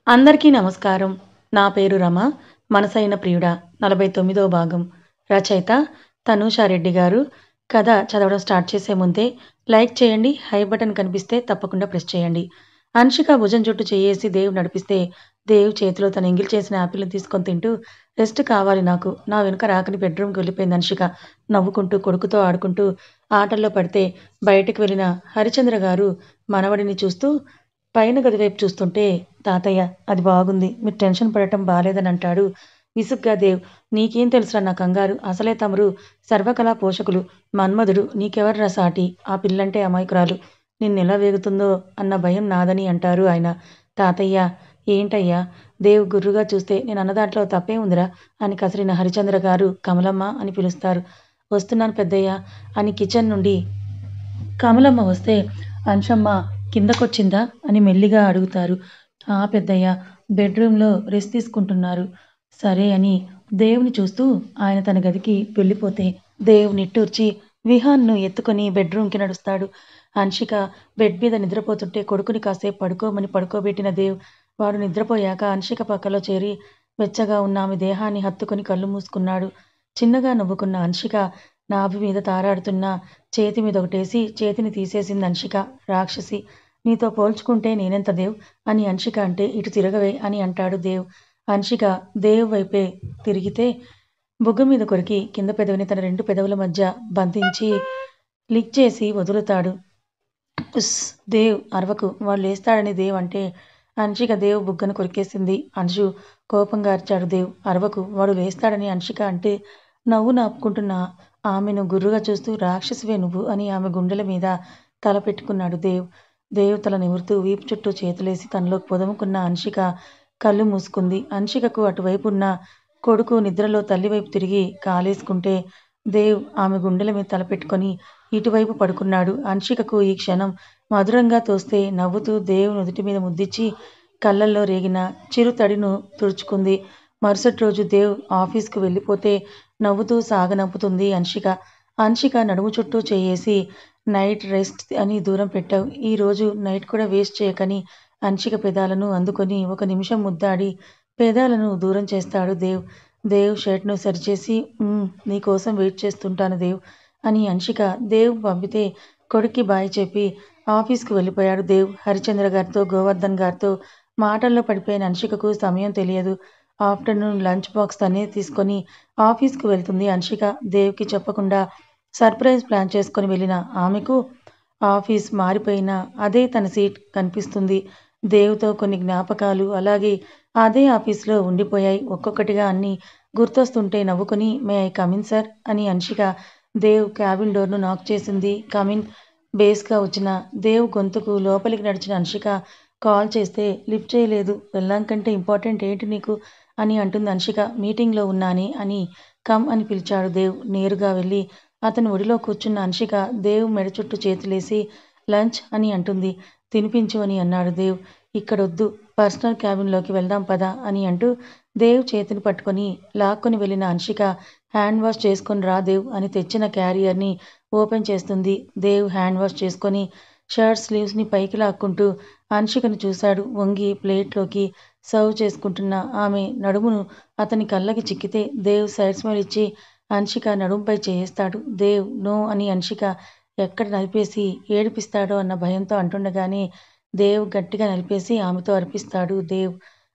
అందరికీ నమస్కారం. నా పేరు రమ. మనసైన ప్రియుడా 49వ భాగం. రచయిత తనూషా రెడ్డి గారు. కథ చదవడం స్టార్ట్ చేసే ముందే లైక్ చేయండి. హై బటన్ కనిపిస్తే తప్పకుండా ప్రెస్ చేయండి. హన్షిక భుజం చుట్టూ చెయ్యేసి దేవ్ నడిపిస్తే దేవ్ చేతిలో తను ఎంగిల్ చేసిన యాపిల్ని తీసుకొని తింటూ రెస్ట్ కావాలి నాకు. నా వెనుక రాకని బెడ్రూమ్కి వెళ్ళిపోయింది హన్షిక. నవ్వుకుంటూ కొడుకుతో ఆడుకుంటూ ఆటల్లో పడితే బయటకు వెళ్ళిన హరిచంద్ర గారు మనవడిని చూస్తూ పైన గది వైపు చూస్తుంటే, తాతయ్య అది బాగుంది. మీరు టెన్షన్ పడటం బాలేదని అంటాడు విసుగ్గా దేవ్. నీకేం తెలుసురా నా కంగారు. అసలే తమరు సర్వకళా పోషకులు. మన్మధుడు నీకెవర్రా సాటి. ఆ పిల్లంటే అమాయకురాలు. నిన్నెలా వేగుతుందో అన్న భయం నాదని అంటారు ఆయన. తాతయ్య ఏంటయ్యా? దేవ్ గుర్రుగా చూస్తే నేను అన్న దాంట్లో తప్పే ఉందిరా అని కసిరిన హరిచంద్ర గారు కమలమ్మ అని పిలుస్తారు. వస్తున్నాను పెద్దయ్య అని కిచెన్ నుండి కమలమ్మ వస్తే అంశమ్మ కిందకొచ్చిందా అని మెల్లిగా అడుగుతారు. ఆ పెద్దయ్య బెడ్రూమ్లో రెస్ట్ తీసుకుంటున్నారు. సరే అని దేవుని చూస్తూ ఆయన తన గదికి వెళ్ళిపోతే దేవ్ నిట్టూర్చి విహాన్ను ఎత్తుకొని బెడ్రూమ్కి నడుస్తాడు. హన్షిక బెడ్ మీద నిద్రపోతుంటే కొడుకుని కాసేపు పడుకోమని పడుకోబెట్టిన దేవ్ వాడు నిద్రపోయాక హన్షిక పక్కలో చేరి వెచ్చగా ఉన్న ఆమె దేహాన్ని హత్తుకొని కళ్ళు మూసుకున్నాడు. చిన్నగా నవ్వుకున్న హన్షిక నాభి మీద తారాడుతున్న చేతి మీద ఒకటేసి చేతిని తీసేసింది హన్షిక. రాక్షసి, నీతో పోల్చుకుంటే నేనెంత దేవ్ అని హన్షిక అంటే ఇటు తిరగవే అని అంటాడు దేవ్. హన్షిక దేవ్ వైపే తిరిగితే బుగ్గ మీద కొరికి కింద పెదవిని తన 2 పెదవుల మధ్య బంధించి లిక్ చేసి వదులుతాడు. ఉస్ దేవ్ అరవకు, వాడు లేస్తాడని దేవ్ అంటే హన్షిక దేవ్ బుగ్గను కొరికేసింది. అంశు కోపంగా అరిచాడు దేవ్. అరవకు, వాడు లేస్తాడని హన్షిక అంటే నవ్వు నాపుకుంటున్న ఆమెను గుర్రుగా చూస్తూ రాక్షసివే నువ్వు అని ఆమె గుండెల మీద తల పెట్టుకున్నాడు దేవ్. దేవ్ తల నిమురుతూ వీపు చుట్టూ చేతులేసి తనలోకి పొదముకున్న హన్షిక కళ్ళు మూసుకుంది. హన్షికకు అటువైపు ఉన్న కొడుకు నిద్రలో తల్లివైపు తిరిగి కాలేసుకుంటే దేవ్ ఆమె గుండెల మీద తలపెట్టుకొని ఇటువైపు పడుకున్నాడు. హన్షికకు ఈ క్షణం మధురంగా తోస్తే నవ్వుతూ దేవ్ నుదుటి మీద ముద్దిచ్చి కళ్ళల్లో రేగిన చిరు తడిను తుడుచుకుంది. మరుసటి రోజు దేవ్ ఆఫీస్కు వెళ్ళిపోతే నవ్వుతూ సాగనంపుతుంది హన్షిక. హన్షిక నడుము చుట్టూ చేయేసి నైట్ రెస్ట్ అని దూరం పెట్టావు. ఈరోజు నైట్ కూడా వేస్ట్ చేయకని హన్షిక పెదాలను అందుకొని 1 నిమిషం ముద్దాడి పెదాలను దూరం చేస్తాడు దేవ్. దేవ్ షర్ట్ను సరిచేసి నీకోసం వెయిట్ చేస్తుంటాను దేవ్ అని హన్షిక దేవ్ పంపితే కొడుక్కి బాయ్ చెప్పి ఆఫీస్కు వెళ్ళిపోయాడు దేవ్. హరిచంద్ర గారితో గోవర్ధన్ గారితో మాటల్లో పడిపోయిన హన్షికకు సమయం తెలియదు. ఆఫ్టర్నూన్ లంచ్ బాక్స్ తనే తీసుకొని ఆఫీస్కు వెళ్తుంది హన్షిక. దేవ్కి చెప్పకుండా సర్ప్రైజ్ ప్లాన్ చేసుకొని వెళ్ళిన ఆమెకు ఆఫీస్ మారిపోయినా అదే తన సీట్ కనిపిస్తుంది. దేవ్తో కొన్ని జ్ఞాపకాలు అలాగే అదే ఆఫీస్లో ఉండిపోయాయి. ఒక్కొక్కటిగా అన్నీ గుర్తొస్తుంటే నవ్వుకొని మే ఐ కమిన్ సార్ అని హన్షిక దేవ్ క్యాబిన్ డోర్ను నాక్ చేసింది. కమిన్ బేస్గా వచ్చిన దేవ్ గొంతుకు లోపలికి నడిచిన హన్షిక కాల్ చేస్తే లిఫ్ట్ చేయలేదు. వెళ్ళాం కంటే ఇంపార్టెంట్ ఏంటి నీకు అని అంటుంది హన్షిక. మీటింగ్లో ఉన్నానే అని కమ్ అని పిలిచాడు దేవ్. నేరుగా వెళ్ళి అతను ఒడిలో కూర్చున్న హన్షిక దేవ్ మెడ చుట్టూ చేతులేసి లంచ్ అని అంటుంది. తినిపించు అని అన్నాడు దేవ్. ఇక్కడొద్దు, పర్సనల్ క్యాబిన్లోకి వెళ్దాం పద అని అంటూ దేవ్ చేతిని పట్టుకొని లాక్కొని వెళ్ళిన హన్షిక హ్యాండ్ వాష్ చేసుకొని రా దేవ్ అని తెచ్చిన క్యారియర్ని ఓపెన్ చేస్తుంది. దేవ్ హ్యాండ్ వాష్ చేసుకొని షర్ట్ స్లీవ్స్ని పైకి లాక్కుంటూ హన్షికను చూశాడు. వంగి ప్లేట్లోకి సర్వ్ చేసుకుంటున్న ఆమె నడుమును అతని కళ్ళకి చిక్కితే దేవ్ సైడ్ స్మైల్ ఇచ్చి హన్షిక నడుంపై చేయిస్తాడు. దేవ్ నో అని హన్షిక ఎక్కడ నలిపేసి ఏడిపిస్తాడో అన్న భయంతో అంటుండగానే దేవ్ గట్టిగా నలిపేసి ఆమెతో అర్పిస్తాడు దేవ్.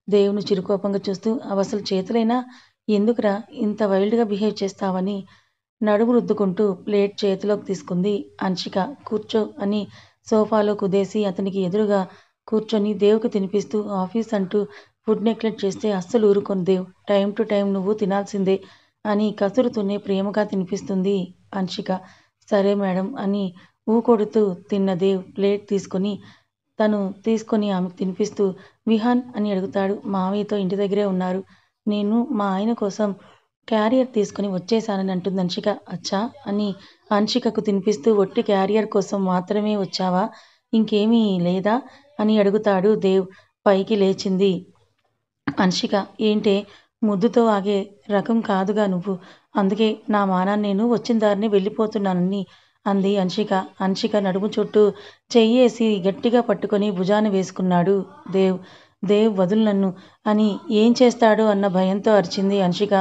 దేవును చిరుకోపంగా చూస్తూ అవసలు చేతులైనా ఎందుకురా ఇంత వైల్డ్గా బిహేవ్ చేస్తావని నడుము రుద్దుకుంటూ ప్లేట్ చేతిలోకి తీసుకుంది హన్షిక. కూర్చో అని సోఫాలో కుదేసి అతనికి ఎదురుగా కూర్చొని దేవుకి తినిపిస్తూ ఆఫీస్ అంటూ ఫుడ్ నెగ్లెక్ట్ చేస్తే అస్సలు ఊరుకోను దేవ్. టైం టు టైం నువ్వు తినాల్సిందే అని కసురుతూనే ప్రేమగా తినిపిస్తుంది హన్షిక. సరే మేడం అని ఊకొడుతూ తిన్న దేవ్ ప్లేట్ తను తీసుకొని ఆమెకు తినిపిస్తూ విహాన్ అని అడుగుతాడు. మావయ్యతో ఇంటి దగ్గరే ఉన్నారు. నేను మా ఆయన కోసం క్యారియర్ తీసుకొని వచ్చేసానని అంటుంది హన్షిక. అచ్చా అని హన్షికకు తినిపిస్తూ ఒట్టి క్యారియర్ కోసం మాత్రమే వచ్చావా, ఇంకేమీ లేదా అని అడుగుతాడు దేవ్. పైకి లేచింది హన్షిక. ఏంటే, ముద్దుతో ఆగే రకం కాదుగా నువ్వు. అందుకే నా మానాన్ని నేను వచ్చిన దారినే వెళ్ళిపోతున్నానని అంది హన్షిక. హన్షిక నడుము చుట్టూ చెయ్యేసి గట్టిగా పట్టుకొని భుజాన వేసుకున్నాడు దేవ్. దేవ్ వదులు నన్ను అని ఏం చేస్తాడో అన్న భయంతో అరిచింది అంశిక.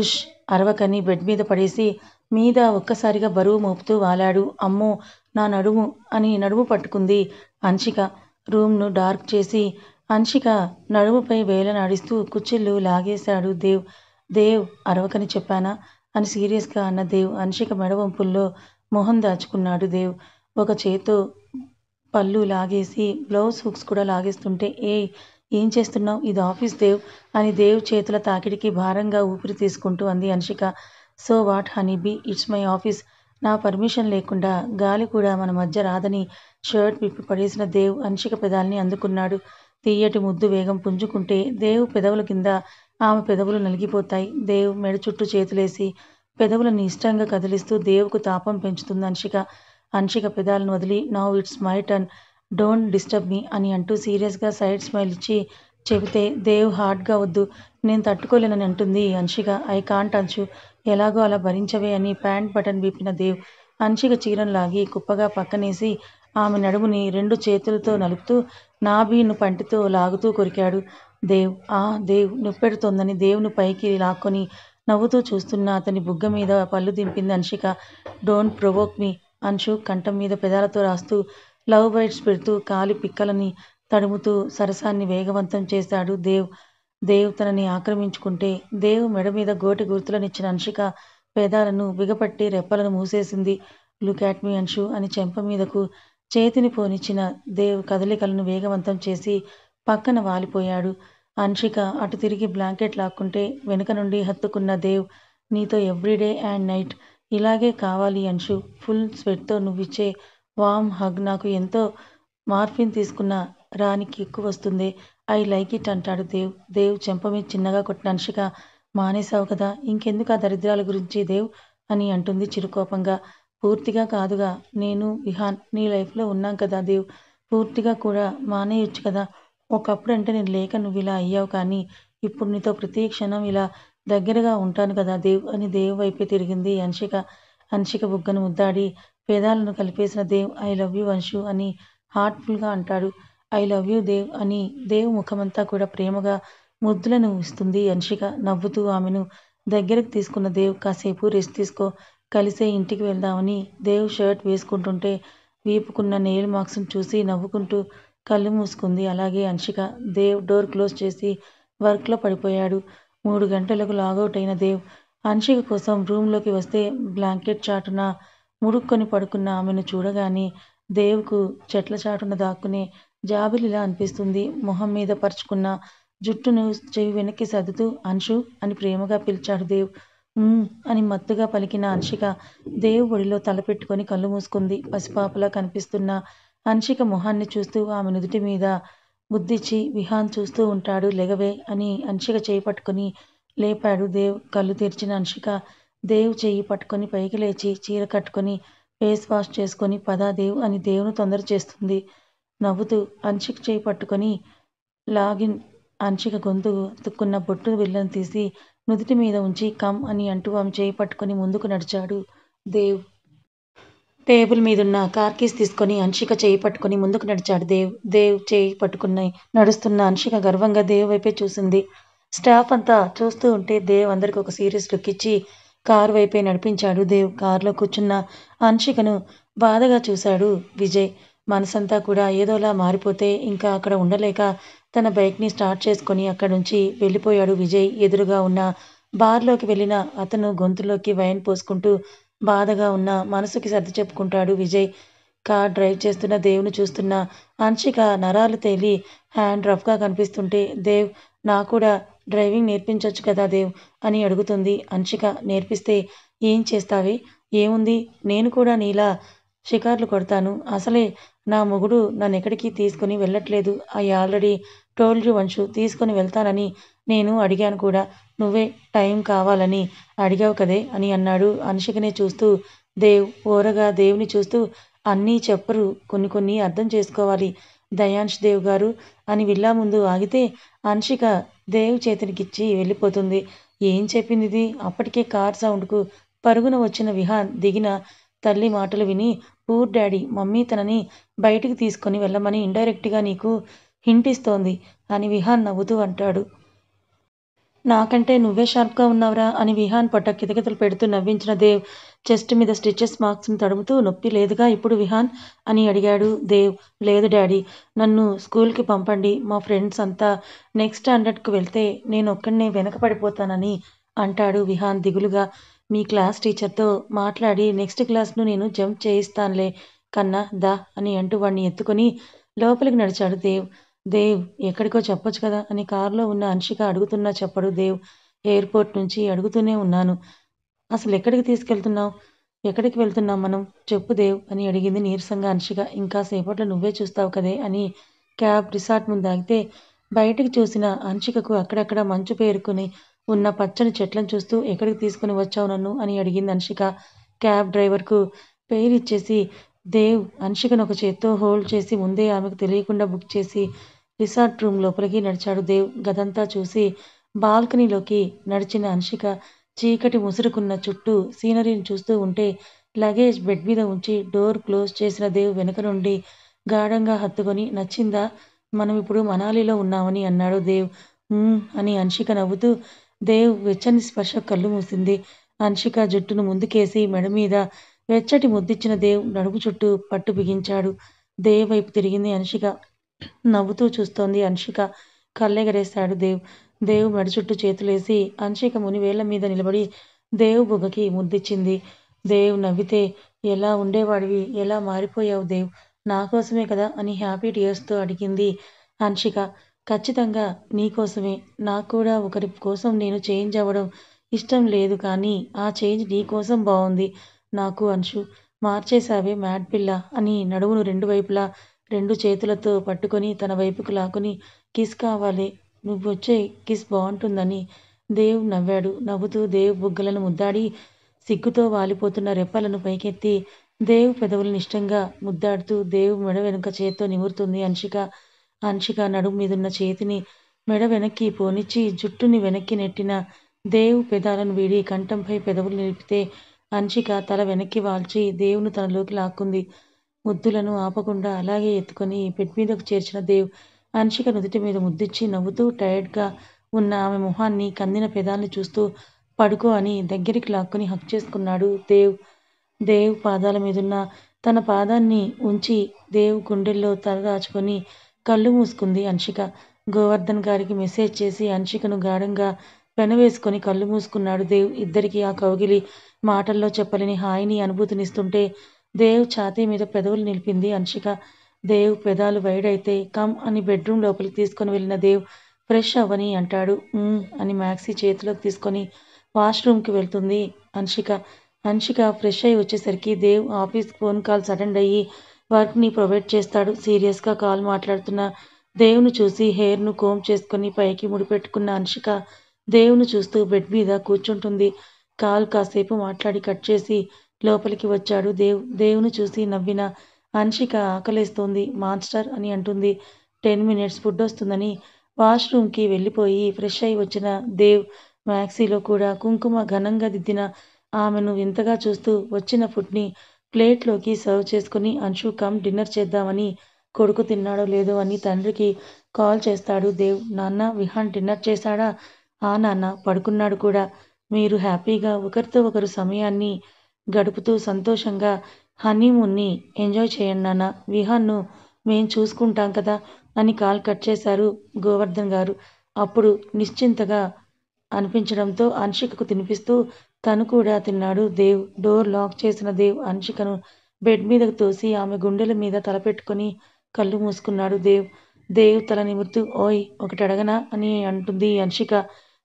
ఉష్ అరవకని బెడ్ మీద పడేసి మీద ఒక్కసారిగా బరువు మోపుతూ వాలాడు. అమ్మో నా నడుము అని నడుము పట్టుకుంది అంశిక. రూమ్ను డార్క్ చేసి అంశిక నడుముపై వేలనాడిస్తూ కుచ్చిళ్ళు లాగేశాడు దేవ్. దేవ్ అరవకని చెప్పానా అని సీరియస్గా అన్న దేవ్. అంశిక మెడవంపుల్లో మొహం దాచుకున్నాడు దేవ్. ఒక చేత్తో పళ్ళు లాగేసి బ్లౌజ్ హుక్స్ కూడా లాగేస్తుంటే ఏయ్ ఏం చేస్తున్నావు, ఇది ఆఫీస్ దేవ్ అని దేవ్ చేతుల తాకిడికి భారంగా ఊపిరి తీసుకుంటూ అంది Anshika. So what honeybee, it's my office. నా పర్మిషన్ లేకుండా గాలి కూడా మన మధ్య రాదని షర్ట్ విప్పి పడేసిన దేవ్ అంశిక పెదాల్ని అందుకున్నాడు. తీయటి ముద్దు వేగం పుంజుకుంటే దేవ్ పెదవుల కింద ఆమె పెదవులు నలిగిపోతాయి. దేవ్ మెడ చుట్టూ చేతులేసి పెదవులను ఇష్టంగా కదిలిస్తూ దేవుకు తాపం పెంచుతుంది అంశిక. అంశిక పెదాలను వదిలి now it's my turn, don't disturb me అని అంటూ సీరియస్గా సైడ్ స్మైల్ ఇచ్చి చెబితే దేవ్ హార్డ్గా వద్దు నేను తట్టుకోలేనని అంటుంది అంశిక. ఐ కాంట్ అంశు, ఎలాగో అలా భరించవే అని ప్యాంట్ బటన్ విప్పిన దేవ్ అంశిక చీరను లాగి కుప్పగా పక్కనేసి ఆమె నడుముని రెండు చేతులతో నలుపుతూ నాభీను పంటితో లాగుతూ కొరికాడు దేవ్. దేవ్ నొప్పెడుతోందని దేవుని పైకి లాక్కొని నవ్వుతూ చూస్తున్న అతని బుగ్గ మీద పళ్ళు దింపింది అంశిక. డోంట్ ప్రొవోక్ మీ అంశు కంఠం మీద పెదాలతో రాస్తూ లవ్ బైట్స్ పెడుతూ కాలి పిక్కలని తడుముతూ సరసాన్ని వేగవంతం చేశాడు దేవ్. దేవ్ తనని ఆక్రమించుకుంటే దేవ్ మెడ మీద గోటి గుర్తులనిచ్చిన అంశిక పేదాలను బిగపట్టి రెప్పలను మూసేసింది. లుక్ యాట్ మీ అంశు అని చెంప మీదకు చేతిని పోనిచ్చిన దేవ్ కదలికలను వేగవంతం చేసి పక్కన వాలిపోయాడు. అంశిక అటు తిరిగి బ్లాంకెట్ లాక్కుంటే వెనుక నుండి హత్తుకున్న దేవ్ నీతో ఎవ్రీడే అండ్ నైట్ ఇలాగే కావాలి అంశు. ఫుల్ స్వెట్తో నువ్విచ్చే వామ్ హగ్ నాకు ఎంతో మార్ఫిన్ తీసుకున్న రాని కిక్కు వస్తుందే. ఐ లైక్ ఇట్ అంటాడు దేవ్. దేవ్ చెంప మీద చిన్నగా కొట్టిన అంశిక మానేశావు కదా, ఇంకెందుకు ఆ దరిద్రాల గురించి దేవ్ అని అంటుంది చిరుకోపంగా. పూర్తిగా కాదుగా, నేను విహాన్ నీ లైఫ్లో ఉన్నాం కదా దేవ్, పూర్తిగా కూడా మానేయొచ్చు కదా. ఒకప్పుడంటే నేను లేక నువ్వు ఇలా అయ్యావు కానీ ఇప్పుడు నీతో ప్రతి క్షణం ఇలా దగ్గరగా ఉంటాను కదా దేవ్ అని దేవ్ వైపే తిరిగింది అంశిక. అంశిక బుగ్గను ముద్దాడి పేదాలను కలిపేసిన Dev I love you Anshu అని హార్ట్ఫుల్గా అంటాడు. ఐ లవ్ యూ దేవ్ అని దేవ్ ముఖమంతా కూడా ప్రేమగా ముద్దులను ఇస్తుంది అంశిక. నవ్వుతూ ఆమెను దగ్గరకు తీసుకున్న దేవ్ కాసేపు రెస్ట్ తీసుకో, కలిసే ఇంటికి వెళ్దామని దేవ్ షర్ట్ వేసుకుంటుంటే వీపుకున్న నెయిల్ మార్క్స్ను చూసి నవ్వుకుంటూ కళ్ళు మూసుకుంది అలాగే అంశిక. దేవ్ డోర్ క్లోజ్ చేసి వర్క్లో పడిపోయాడు. 3 గంటలకు లాగౌట్ అయిన దేవ్ అంశిక కోసం రూమ్లోకి వస్తే బ్లాంకెట్ చాటున ముడుక్కొని పడుకున్న ఆమెను చూడగానే దేవ్కు చెట్ల చాటున దాక్కునే జాబిలిలా అనిపిస్తుంది. మొహం మీద పరుచుకున్న జుట్టును చెవి వెనక్కి సర్దుతూ అంశు అని ప్రేమగా పిలిచాడు దేవ్. అని మత్తుగా పలికిన అంశిక దేవ్ ఒడిలో తలపెట్టుకొని కళ్ళు మూసుకుంది. పసిపాపలా కనిపిస్తున్న అంశిక మొహాన్ని చూస్తూ ఆమె నుదుటి మీద ముద్దిచ్చి విహాన్ చూస్తూ ఉంటాడు లెగవే అని అంశిక చేయి పట్టుకొని లేపాడు దేవ్. కళ్ళు తెరిచిన అంశిక దేవ్ చెయ్యి పట్టుకొని పైకి లేచి చీర కట్టుకొని ఫేస్ వాష్ చేసుకొని పదా దేవ్ అని దేవును తొందర చేస్తుంది. నవ్వుతూ అంశిక చేయి పట్టుకొని లాగిన్ అంశిక గొంతు తుక్కున్న బొట్టు బిళ్ళను తీసి నుదుటి మీద ఉంచి కమ్ అని అంటూ ఆమె చేయి పట్టుకొని ముందుకు నడిచాడు దేవ్. టేబుల్ మీదున్న కార్ కీస్ తీసుకొని అంశిక చేయి పట్టుకొని ముందుకు నడిచాడు దేవ్. దేవ్ చేయి పట్టుకుని నడుస్తున్న అంశిక గర్వంగా దేవ్ వైపే చూసింది. స్టాఫ్ అంతా చూస్తూ ఉంటే దేవ్ అందరికి ఒక సీరియస్ లుక్ ఇచ్చి కారు వైపే నడిపించాడు దేవ్. కారులో కూర్చున్న అంశికను బాధగా చూశాడు విజయ్. మనసంతా కూడా ఏదోలా మారిపోతే ఇంకా అక్కడ ఉండలేక తన బైక్ని స్టార్ట్ చేసుకొని అక్కడి నుంచి వెళ్ళిపోయాడు విజయ్. ఎదురుగా ఉన్న బార్లోకి వెళ్ళిన అతను గొంతులోకి వైన్ పోసుకుంటూ బాధగా ఉన్న మనసుకి సర్ది చెప్పుకుంటాడు విజయ్. కార్ డ్రైవ్ చేస్తున్న దేవుని చూస్తున్న అంశిక నరాలు తేలి హ్యాండ్ రఫ్గా కనిపిస్తుంటే దేవ్ నా కూడా డ్రైవింగ్ నేర్పించొచ్చు కదా దేవ్ అని అడుగుతుంది అంశిక. నేర్పిస్తే ఏం చేస్తావే, ఏముంది నేను కూడా నీలా షికార్లు కొడతాను. అసలే నా మొగుడు నన్నెక్కడికి తీసుకుని వెళ్ళట్లేదు. I already told you Anshu, తీసుకొని వెళ్తానని నేను అడిగాను కూడా, నువ్వే టైం కావాలని అడిగావు కదే అని అన్నాడు అంశికనే చూస్తూ దేవ్. ఓరగా దేవుని చూస్తూ అన్నీ చెప్పరు, కొన్ని కొన్ని అర్థం చేసుకోవాలి దయాన్ష్ దేవ్ గారు అని విల్లా ముందు ఆగితే అంశిక దేవ్ చేతికిచ్చి వెళ్ళిపోతుంది. ఏం చెప్పిందిది? అప్పటికే కార్ సౌండ్కు పరుగున వచ్చిన విహాన్ దిగిన తల్లి మాటలు విని పూర్ డాడీ, మమ్మీ తనని బయటికి తీసుకొని వెళ్ళమని ఇండైరెక్ట్గా నీకు హింట్ ఇస్తోంది అని విహాన్ నవ్వుతూ అంటాడు. నాకంటే నువ్వే షార్ప్‌గా ఉన్నావురా అని విహాన్ పొట్ట కితకితలు పెడుతూ నవ్వించిన దేవ్ చెస్ట్ మీద స్టిచెస్ మార్క్స్‌ని తడుముతూ నొప్పి లేదుగా ఇప్పుడు విహాన్ అని అడిగాడు దేవ్. లేదు డాడీ. నన్ను స్కూల్‌కి పంపండి. మా ఫ్రెండ్స్ అంతా నెక్స్ట్ స్టాండర్డ్‌కి వెళ్తే నేనొక్కడినే వెనక పడిపోతానని అంటాడు విహాన్ దిగులుగా. మీ క్లాస్ టీచర్‌తో మాట్లాడి నెక్స్ట్ క్లాస్‌ను నేను జంప్ చేయిస్తానులే కన్నా దా అని అంటూ వాడిని ఎత్తుకొని లోపలికి నడిచాడు దేవ్. దేవ్ ఎక్కడికో చెప్పొచ్చు కదా అని కారులో ఉన్న అన్షిక అడుగుతున్నా చెప్పడు దేవ్. ఎయిర్‌పోర్ట్ నుంచి అడుగుతూనే ఉన్నాను. అసలెక్కడికి తీసుకెళ్తున్నావు? ఎక్కడికి వెళ్తున్నాం మనం? చెప్పు దేవ్ అని అడిగింది నీరసంగా అన్షిక. ఇంకా సేపట్లో నువ్వే చూస్తావు కదే అని క్యాబ్ రిసార్ట్ ముందు ఆగితే బయటికి చూసిన అన్షికకు అక్కడక్కడ మంచు పేరుకుని ఉన్న పచ్చని చెట్లను చూస్తూ ఎక్కడికి తీసుకొని వచ్చావు నన్ను అని అడిగింది అన్షిక. క్యాబ్ డ్రైవర్‌కు పెయిర్ ఇచ్చేసి దేవ్ అన్షికను ఒక చేత్తో హోల్డ్ చేసి ముందే ఆమెకు తెలియకుండా బుక్ చేసి రిసార్ట్ రూమ్ లోపలికి నడిచాడు దేవ్. గదంతా చూసి బాల్కనీలోకి నడిచిన అన్షిక చీకటి ముసురుకున్న చుట్టూ సీనరీని చూస్తూ ఉంటే లగేజ్ బెడ్ మీద ఉంచి డోర్ క్లోజ్ చేసిన దేవ్ వెనక నుండి గాఢంగా హత్తుకొని నచ్చిందా? మనం ఇప్పుడు మనాలిలో ఉన్నామని అన్నాడు దేవ్. అని అన్షిక నవ్వుతూ దేవ్ వెచ్చని స్పర్శ కళ్ళు మూసింది. అన్షిక జుట్టును ముందుకేసి మెడ మీద వెచ్చటి ముద్దిచ్చిన దేవ్ నడుము చుట్టూ పట్టు బిగించాడు. దేవ్ వైపు తిరిగింది అన్షిక. నవ్వుతూ చూస్తోంది అన్షిక. కళ్ళెగరేశాడు దేవ్. దేవ్ మెడ చుట్టూ చేతులేసి అన్షిక మునివేళ్ళ మీద నిలబడి దేవ్ బుగ్గకి ముద్దిచ్చింది. దేవ్ నవ్వితే ఎలా ఉండేవాడివి? ఎలా మారిపోయావు దేవ్? నాకోసమే కదా అని హ్యాపీ టీయర్స్‌తో అడిగింది అన్షిక. ఖచ్చితంగా నీకోసమే. నాక్కూడా ఒకరి కోసం నేను చేంజ్ అవ్వడం ఇష్టం లేదు కానీ ఆ చేంజ్ నీకోసం బావుంది నాకు అన్షు. మార్చేశావే మ్యాడ్ పిల్ల అని నడుమును రెండు వైపులా రెండు చేతులతో పట్టుకొని తన వైపుకు లాక్కుని కిస్ కావాలే. నువ్వొచ్చే కిస్ బావుంటుందని దేవ్ నవ్వాడు. నవ్వుతూ దేవ్ బుగ్గలను ముద్దాడి సిగ్గుతో వాలిపోతున్న రెప్పలను పైకెత్తి దేవ్ పెదవులను ఇష్టంగా ముద్దాడుతూ దేవ్ మెడ వెనుక చేత్తో నిమురుతుంది అన్షిక. అన్షిక నడుము మీదున్న చేతిని మెడ వెనక్కి పోనిచ్చి జుట్టుని వెనక్కి నెట్టిన దేవ్ పెదాలను వీడి కంఠంపై పెదవులు నిలిపితే అన్షిక తల వెనక్కి వాల్చి దేవును తనలోకి లాక్కుంది. ముద్దులను ఆపకుండా అలాగే ఎత్తుకొని బెడ్ మీదకు చేర్చిన దేవ్ అన్షిక నుదుటి మీద ముద్దిచ్చి నవ్వుతూ టైర్డ్‌గా ఉన్న ఆమె మొహాన్ని కందిన పెదాల్ని చూస్తూ పడుకో అని దగ్గరికి లాక్కుని హగ్ చేసుకున్నాడు దేవ్. దేవ్ పాదాల మీదున్న తన పాదాన్ని ఉంచి దేవ్ గుండెల్లో తల దాచుకొని కళ్ళు మూసుకుంది అన్షిక. గోవర్ధన్ గారికి మెసేజ్ చేసి అన్షికను గాఢంగా పెనవేసుకొని కళ్ళు మూసుకున్నాడు దేవ్. ఇద్దరికీ ఆ కౌగిలి మాటల్లో చెప్పలేని హాయిని అనుభూతినిస్తుంటే దేవ్ ఛాతీ మీద పెదవులు నిలిపింది అన్షిక. దేవ్ పెదాలు వైడ్ అయితే కమ్ అని బెడ్రూమ్ లోపలికి తీసుకొని వెళ్ళిన దేవ్ ఫ్రెష్ అవ్వని అంటాడు. అని మ్యాక్సీ చేతిలోకి తీసుకొని వాష్‌రూమ్‌కి వెళ్తుంది అన్షిక. అన్షిక ఫ్రెష్ అయి వచ్చేసరికి Dev office phone calls attend అయ్యి వర్క్‌ని ప్రొవైడ్ చేస్తాడు. సీరియస్‌గా కాల్ మాట్లాడుతున్న దేవ్‌ను చూసి హెయిర్‌ను కోంబ్ చేసుకొని పైకి ముడిపెట్టుకున్న అన్షిక దేవ్‌ను చూస్తూ బెడ్ మీద కూర్చుంటుంది. కాల్ కాసేపు మాట్లాడి కట్ చేసి లోపలికి వచ్చాడు దేవ్. దేవ్‌ను చూసి నవ్విన అన్షిక ఆకలేస్తోంది మాన్స్టర్ అని అంటుంది. 10 మినిట్స్ ఫుడ్డొస్తుందని వాష్‌రూమ్‌కి వెళ్ళిపోయి ఫ్రెష్ అయి వచ్చిన దేవ్ మ్యాక్సీలో కూడా కుంకుమ ఘనంగా దిద్దిన ఆమెను వింతగా చూస్తూ వచ్చిన ఫుడ్‌ని ప్లేట్‌లోకి సర్వ్ చేసుకొని అన్షు కమ్ డిన్నర్ చేద్దామని కొడుకు తిన్నాడో లేదో అని తండ్రికి కాల్ చేస్తాడు దేవ్. నాన్నా విహాన్ డిన్నర్ చేశాడా? ఆ నాన్నా పడుకున్నాడు కూడా. మీరు హ్యాపీగా ఒకరితో ఒకరు సమయాన్ని గడుపుతూ సంతోషంగా హనీమూన్‌ని ఎంజాయ్ చేయండి నాన్నా. విహాన్‌ను మేం చూసుకుంటాం కదా అని కాల్ కట్ చేశారు గోవర్ధన్ గారు. అప్పుడు నిశ్చింతగా అనిపించడంతో అన్షికకు తినిపిస్తూ తను కూడా తిన్నాడు దేవ్. డోర్ లాక్ చేసిన దేవ్ అన్షికను బెడ్ మీదకు తోసి ఆమె గుండెల మీద తలపెట్టుకొని కళ్ళు మూసుకున్నాడు దేవ్. దేవ్ తల నిమురుతూ ఓయ్ ఒకటి అడగనా అని అంటుంది అన్షిక.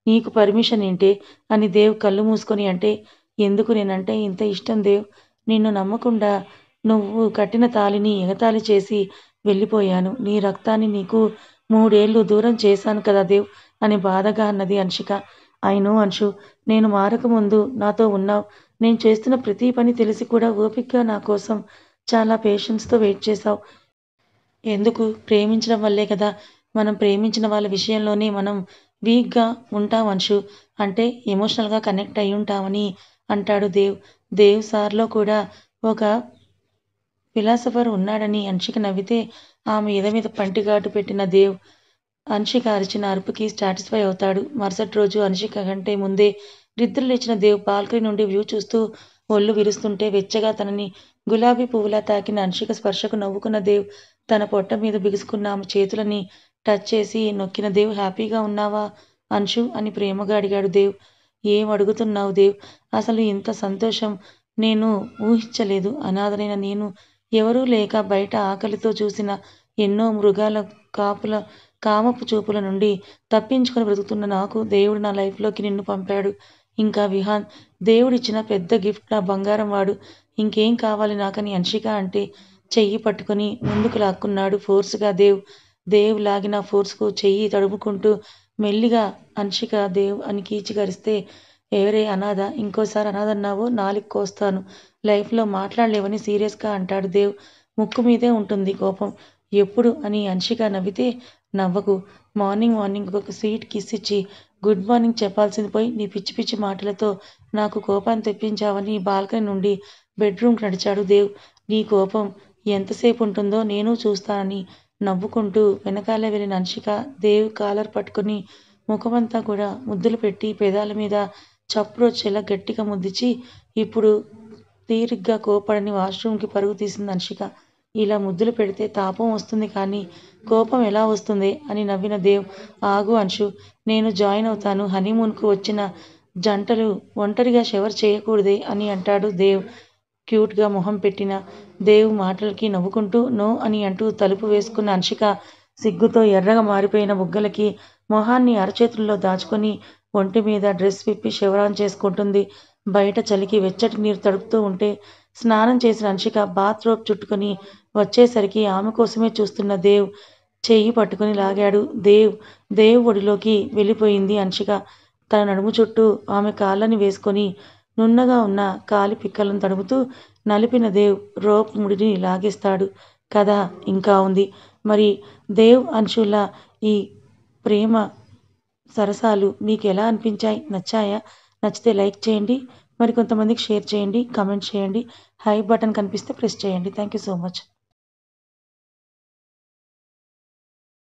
నీకు పర్మిషన్ ఏంటే అని దేవ్ కళ్ళు మూసుకొని అంటే ఎందుకు నేనంటే ఇంత ఇష్టం దేవ్. నిన్ను నమ్మకుండా నువ్వు కట్టిన తాళిని ఎగతాళి చేసి వెళ్ళిపోయాను. నీ రక్తాన్ని నీకు 3 ఏళ్లు దూరం చేశాను కదా దేవ్ అని బాధగా అన్నది అన్షిక. I know Anshu. నేను మారకముందు నాతో ఉన్నావు. నేను చేస్తున్న ప్రతి పని తెలిసి కూడా ఓపికగా నా కోసం చాలా పేషెన్స్‌తో వెయిట్ చేశావు. ఎందుకు? ప్రేమించడం వల్లే కదా! మనం ప్రేమించిన వాళ్ళ విషయంలోనే మనం వీక్‌గా ఉంటాం అన్షు. అంటే ఎమోషనల్‌గా కనెక్ట్ అయ్యుంటామని అంటాడు దేవ్. దేవ్ సార్‌లో కూడా ఒక ఫిలాసఫర్ ఉన్నాడని అన్షిక నవ్వితే ఆమె ఎద మీద పంటిగాటు పెట్టిన దేవ్ అన్షిక అరిచిన అరుపుకి సాటిస్ఫై అవుతాడు. మరుసటి రోజు అన్షిక కంటే ముందే నిద్ర లేచిన దేవ్ బాల్కనీ నుండి వ్యూ చూస్తూ ఒళ్ళు విరుస్తుంటే వెచ్చగా తనని గులాబీ పువ్వులా తాకిన అన్షిక స్పర్శకు నవ్వుకున్న దేవ్ తన పొట్ట మీద బిగుసుకున్న ఆమె చేతులని టచ్ చేసి నొక్కిన దేవ్. హ్యాపీగా ఉన్నావా అన్షు అని ప్రేమగా అడిగాడు దేవ్. ఏం అడుగుతున్నావు దేవ్? అసలు ఇంత సంతోషం నేను ఊహించలేదు. అనాథనైన నేను ఎవరూ లేక బయట ఆకలితో చూసిన ఎన్నో మృగాల కాపుల కామపు చూపుల నుండి తప్పించుకొని బ్రతుకుతున్న నాకు దేవుడు నా లైఫ్లోకి నిన్ను పంపాడు. ఇంకా విహాన్ దేవుడిచ్చిన పెద్ద గిఫ్ట్ నా బంగారం వాడు. ఇంకేం కావాలి నాకని అన్షిక అంటే చెయ్యి పట్టుకొని ముందుకు లాక్కున్నాడు ఫోర్స్గా దేవ్. దేవ్ లాగిన ఫోర్స్కు చెయ్యి తడుముకుంటూ మెల్లిగా అన్షిక దేవ్ అని కీచుకరిస్తే ఎవరే అనాథ, ఇంకోసారి అనాథన్నావో నాలుక కోస్తాను, లైఫ్లో మాట్లాడలేవని సీరియస్గా అంటాడు దేవ్. ముక్కు మీదే ఉంటుంది కోపం ఎప్పుడు అని అన్షిక నవ్వితే, నవ్వకు. మార్నింగ్ ఒక స్వీట్ కిస్ ఇచ్చి గుడ్ మార్నింగ్ చెప్పాల్సింది పోయి నీ పిచ్చి పిచ్చి మాటలతో నాకు కోపాన్ని తెప్పించావని బాల్కనీ నుండి బెడ్రూమ్కి నడిచాడు దేవ్. నీ కోపం ఎంతసేపు ఉంటుందో నేను చూస్తానని నవ్వుకుంటూ వెనకాలే వెళ్ళిన అన్షిక దేవ్ కాలర్ పట్టుకుని ముఖమంతా కూడా ముద్దులు పెట్టి పెదాల మీద చప్పుడు వచ్చేలా గట్టిగా ముద్దిచ్చి ఇప్పుడు తీరిగ్గా కోపడని వాష్రూమ్కి పరుగు తీసింది అన్షిక. ఇలా ముద్దులు పెడితే తాపం వస్తుంది కానీ కోపం ఎలా వస్తుంది అని నవ్విన దేవ్. ఆగు అన్షు, నేను జాయిన్ అవుతాను. హనీమూన్కు వచ్చిన జంటలు ఒంటరిగా షవర్ చేయకూడదే అని అంటాడు దేవ్. క్యూట్గా మొహం పెట్టిన దేవ్ మాటలకి నవ్వుకుంటూ నో అని అంటూ తలుపు వేసుకున్న అన్షిక సిగ్గుతో ఎర్రగా మారిపోయిన బుగ్గలకి మొహాన్ని అరచేతుల్లో దాచుకొని ఒంటి మీద డ్రెస్ విప్పి షవరాన్ చేసుకుంటుంది. బయట చలికి వెచ్చటి నీరు తడుపుతూ ఉంటే స్నానం చేసిన అన్షిక బాత్ రోబ్ చుట్టుకొని వచ్చేసరికి ఆమె కోసమే చూస్తున్న దేవ్ చెయ్యి పట్టుకుని లాగాడు. దేవ్ ఒడిలోకి వెళ్ళిపోయింది అన్షిక. తన నడుము చుట్టూ ఆమె కాళ్ళని వేసుకొని నున్నగా ఉన్న కాలి పిక్కలను తడుముతూ నలిపిన దేవ్ రోప్ ముడిని లాగేస్తాడు. కథ ఇంకా ఉంది. మరి దేవ్ అన్షుల ఈ ప్రేమ సరసాలు మీకు ఎలా అనిపించాయి? నచ్చాయా? నచ్చితే లైక్ చేయండి, మరి కొంతమందికి షేర్ చేయండి, కమెంట్ చేయండి, హై బటన్ కనిపిస్తే ప్రెస్ చేయండి. Thank you so much.